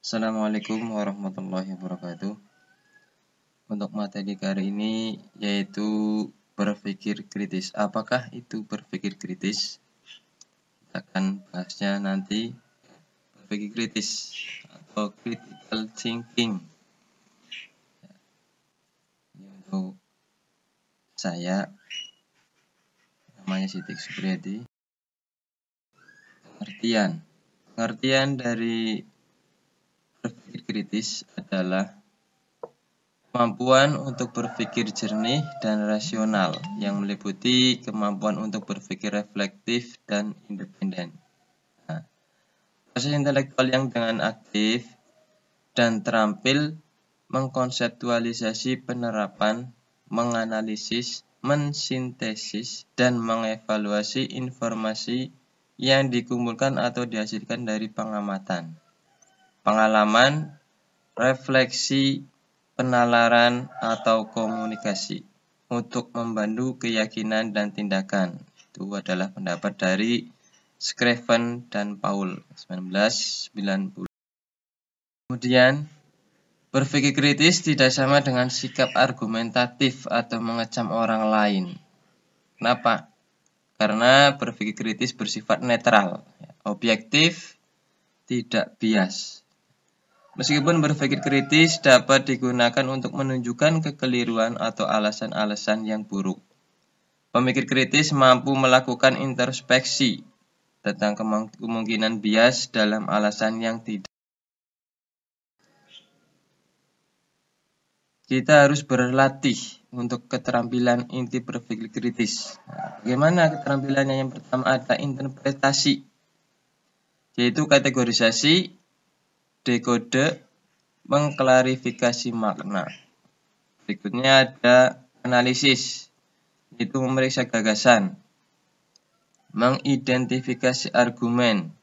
Assalamualaikum warahmatullahi wabarakatuh. Untuk materi kali ini yaitu berpikir kritis. Apakah itu berpikir kritis? Kita akan bahasnya nanti. Berpikir kritis atau critical thinking. Ini untuk saya, namanya Sidik Supriyadi. Pengertian dari berpikir kritis adalah kemampuan untuk berpikir jernih dan rasional yang meliputi kemampuan untuk berpikir reflektif dan independen. Proses intelektual yang dengan aktif dan terampil mengkonseptualisasi penerapan, menganalisis, mensintesis, dan mengevaluasi informasi yang dikumpulkan atau dihasilkan dari pengamatan, pengalaman, refleksi, penalaran, atau komunikasi untuk membantu keyakinan dan tindakan. Itu adalah pendapat dari Scriven dan Paul 1990. Kemudian, berpikir kritis tidak sama dengan sikap argumentatif atau mengecam orang lain. Kenapa? Karena berpikir kritis bersifat netral, objektif, tidak bias. Meskipun berpikir kritis dapat digunakan untuk menunjukkan kekeliruan atau alasan-alasan yang buruk, pemikir kritis mampu melakukan introspeksi tentang kemungkinan bias dalam alasan yang tidak. Kita harus berlatih untuk keterampilan inti berpikir kritis. Bagaimana keterampilannya? Yang pertama ada interpretasi, yaitu kategorisasi, dekode, mengklarifikasi makna. Berikutnya ada analisis, yaitu memeriksa gagasan, mengidentifikasi argumen,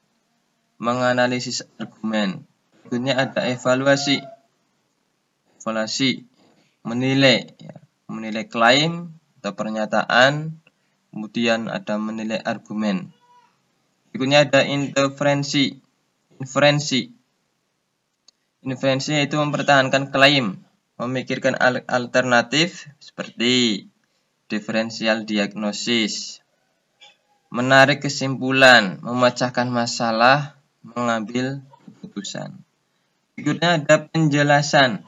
menganalisis argumen. Berikutnya ada evaluasi, menilai klaim atau pernyataan, kemudian ada menilai argumen. Berikutnya ada inferensi. Inferensi yaitu mempertahankan klaim, memikirkan alternatif seperti diferensial diagnosis, menarik kesimpulan, memecahkan masalah, mengambil keputusan. Berikutnya ada penjelasan,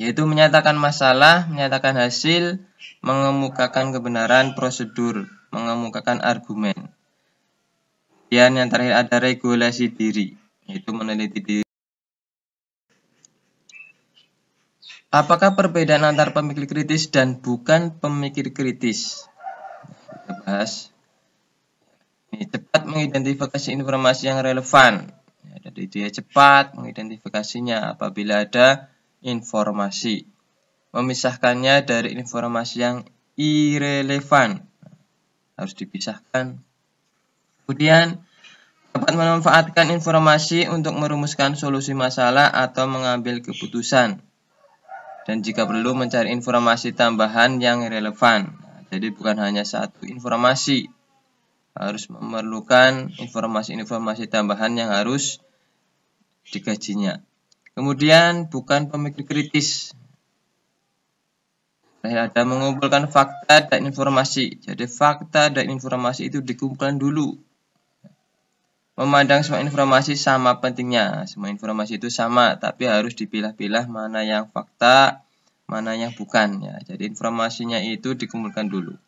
yaitu menyatakan masalah, menyatakan hasil, mengemukakan kebenaran prosedur, mengemukakan argumen. Dan yang terakhir ada regulasi diri, yaitu meneliti diri. Apakah perbedaan antara pemikir kritis dan bukan pemikir kritis? Kita bahas. Cepat mengidentifikasi informasi yang relevan. Jadi dia cepat mengidentifikasinya apabila ada informasi, memisahkannya dari informasi yang irrelevan, harus dipisahkan. Kemudian dapat memanfaatkan informasi untuk merumuskan solusi masalah atau mengambil keputusan, dan jika perlu mencari informasi tambahan yang relevan. Jadi bukan hanya satu informasi, harus memerlukan informasi-informasi tambahan yang harus dikajinya. Kemudian bukan pemikir kritis. Ada mengumpulkan fakta dan informasi. Jadi fakta dan informasi itu dikumpulkan dulu. Memandang semua informasi sama pentingnya. Semua informasi itu sama, tapi harus dipilah-pilah mana yang fakta, mana yang bukan. Jadi informasinya itu dikumpulkan dulu.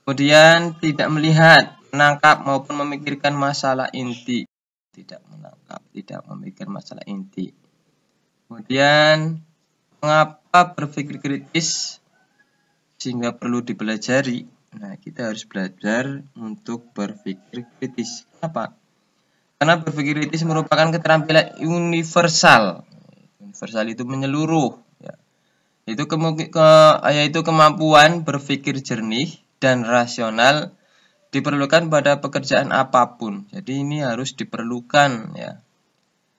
Kemudian tidak melihat, menangkap maupun memikirkan masalah inti. Tidak menangkap, tidak memikirkan masalah inti. Kemudian, mengapa berpikir kritis sehingga perlu dipelajari? Nah, kita harus belajar untuk berpikir kritis. Kenapa? Karena berpikir kritis merupakan keterampilan universal. Universal itu menyeluruh. Yaitu kemampuan berpikir jernih dan rasional diperlukan pada pekerjaan apapun. Jadi ini harus diperlukan, ya.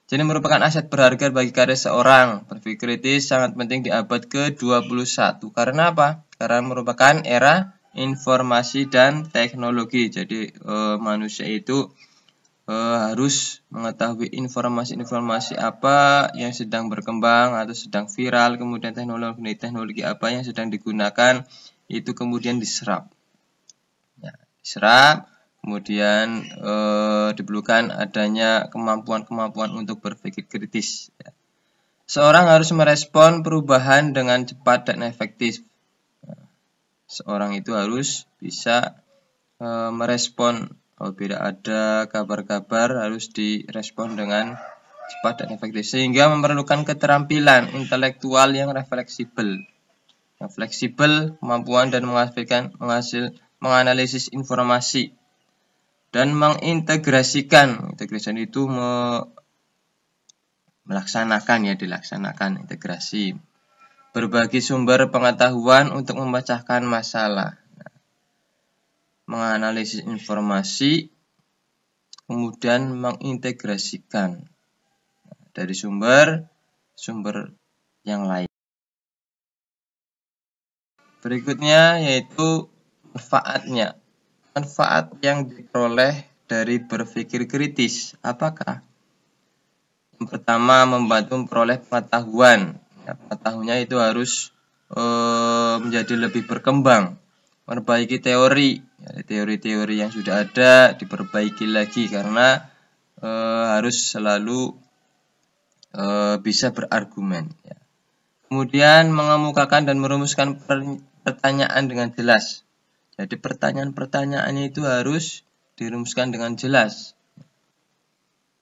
Jadi merupakan aset berharga bagi karir seorang. Berpikir kritis sangat penting di abad ke-21. Karena apa? Karena merupakan era informasi dan teknologi. Jadi manusia itu harus mengetahui informasi-informasi apa yang sedang berkembang atau sedang viral, kemudian teknologi apa yang sedang digunakan, itu kemudian diserap. Ya, diserap, kemudian diperlukan adanya kemampuan-kemampuan untuk berpikir kritis. Ya. Seorang harus merespon perubahan dengan cepat dan efektif. Seorang itu harus bisa merespon apabila ada kabar-kabar, harus direspon dengan cepat dan efektif, sehingga memerlukan keterampilan intelektual yang fleksibel, kemampuan dan menganalisis informasi dan mengintegrasikan. Integrasi itu dilaksanakan integrasi berbagi sumber pengetahuan untuk memecahkan masalah. Menganalisis informasi, kemudian mengintegrasikan dari sumber yang lain. Berikutnya yaitu manfaatnya. Manfaat yang diperoleh dari berpikir kritis. Apakah? Yang pertama, membantu memperoleh pengetahuan. Ya, pengetahuannya itu harus menjadi lebih berkembang. Memperbaiki teori-teori yang sudah ada diperbaiki lagi, karena harus selalu bisa berargumen. Ya. Kemudian mengemukakan dan merumuskan pertanyaan dengan jelas. Jadi pertanyaan-pertanyaannya itu harus dirumuskan dengan jelas,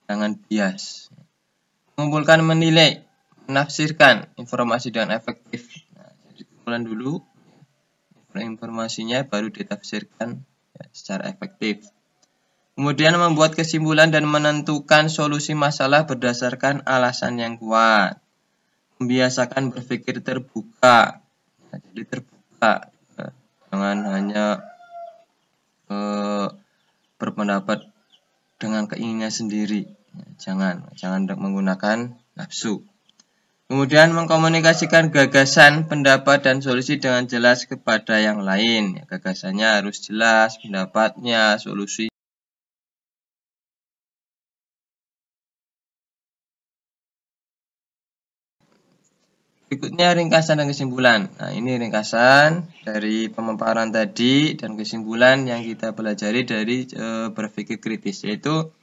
jangan bias. Mengumpulkan, menilai, menafsirkan informasi dengan efektif. Nah, jadi kumpulan dulu informasinya, baru ditafsirkan ya, secara efektif. Kemudian membuat kesimpulan dan menentukan solusi masalah berdasarkan alasan yang kuat. Membiasakan berpikir terbuka. Nah, jadi terbuka, jangan hanya berpendapat dengan keinginan sendiri. Jangan menggunakan nafsu. Kemudian mengkomunikasikan gagasan, pendapat, dan solusi dengan jelas kepada yang lain. Gagasannya harus jelas, pendapatnya, solusi. Berikutnya ringkasan dan kesimpulan. Nah, ini ringkasan dari pemaparan tadi dan kesimpulan yang kita pelajari dari berpikir kritis, yaitu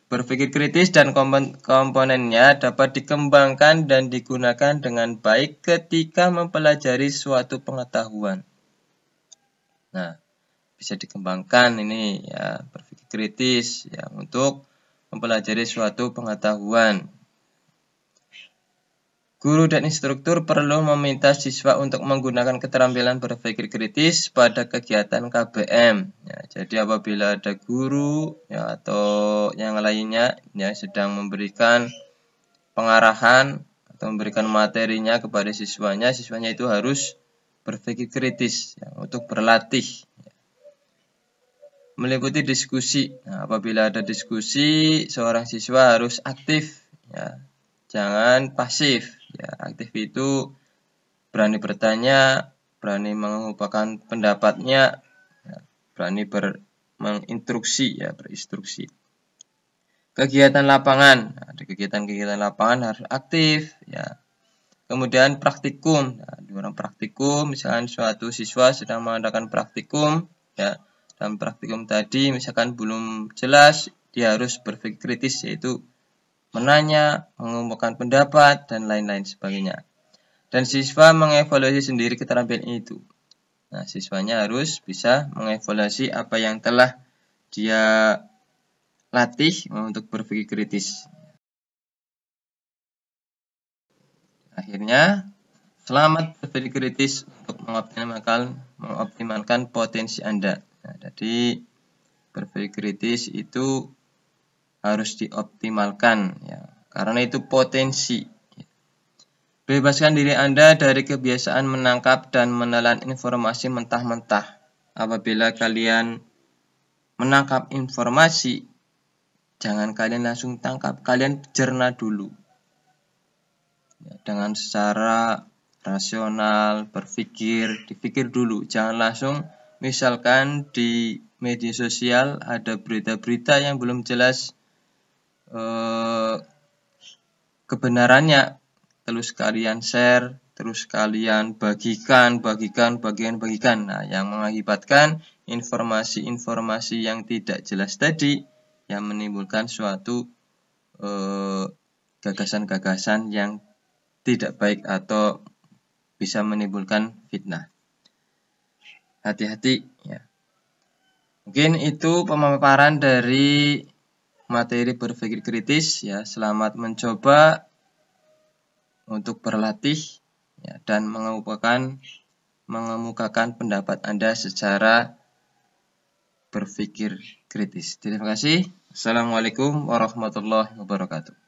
berpikir kritis dan komponennya dapat dikembangkan dan digunakan dengan baik ketika mempelajari suatu pengetahuan. Nah, bisa dikembangkan ini ya, berpikir kritis ya, untuk mempelajari suatu pengetahuan. Guru dan instruktur perlu meminta siswa untuk menggunakan keterampilan berpikir kritis pada kegiatan KBM. Ya, jadi apabila ada guru ya, atau yang lainnya yang sedang memberikan pengarahan atau memberikan materinya kepada siswanya itu harus berpikir kritis ya, untuk berlatih. Ya. Meliputi diskusi. Nah, apabila ada diskusi, seorang siswa harus aktif, ya, jangan pasif. Ya, aktif itu berani bertanya, berani mengumpulkan pendapatnya, ya, berani menginstruksi, ya, berinstruksi. Kegiatan lapangan, ada kegiatan-kegiatan lapangan harus aktif, ya. Kemudian praktikum, orang praktikum, misalkan suatu siswa sedang mengadakan praktikum, ya, dalam praktikum tadi misalkan belum jelas, dia harus berpikir kritis, yaitu menanya, mengumpulkan pendapat, dan lain-lain sebagainya. Dan siswa mengevaluasi sendiri keterampilan itu. Nah, siswanya harus bisa mengevaluasi apa yang telah dia latih untuk berpikir kritis. Akhirnya, selamat berpikir kritis untuk mengoptimalkan potensi Anda. Nah, jadi berpikir kritis itu harus dioptimalkan ya, karena itu potensi. Bebaskan diri Anda dari kebiasaan menangkap dan menelan informasi mentah-mentah. Apabila kalian menangkap informasi, jangan kalian langsung tangkap, kalian cerna dulu ya, dengan secara rasional, dipikir dulu, jangan langsung. Misalkan di media sosial ada berita-berita yang belum jelas kebenarannya, terus kalian share, terus kalian bagikan. Nah, yang mengakibatkan informasi-informasi yang tidak jelas tadi yang menimbulkan suatu gagasan-gagasan yang tidak baik atau bisa menimbulkan fitnah. Hati-hati ya. Mungkin itu pemaparan dari materi berpikir kritis ya. Selamat mencoba untuk berlatih ya, dan mengemukakan pendapat Anda secara berpikir kritis. Terima kasih. Assalamualaikum warahmatullahi wabarakatuh.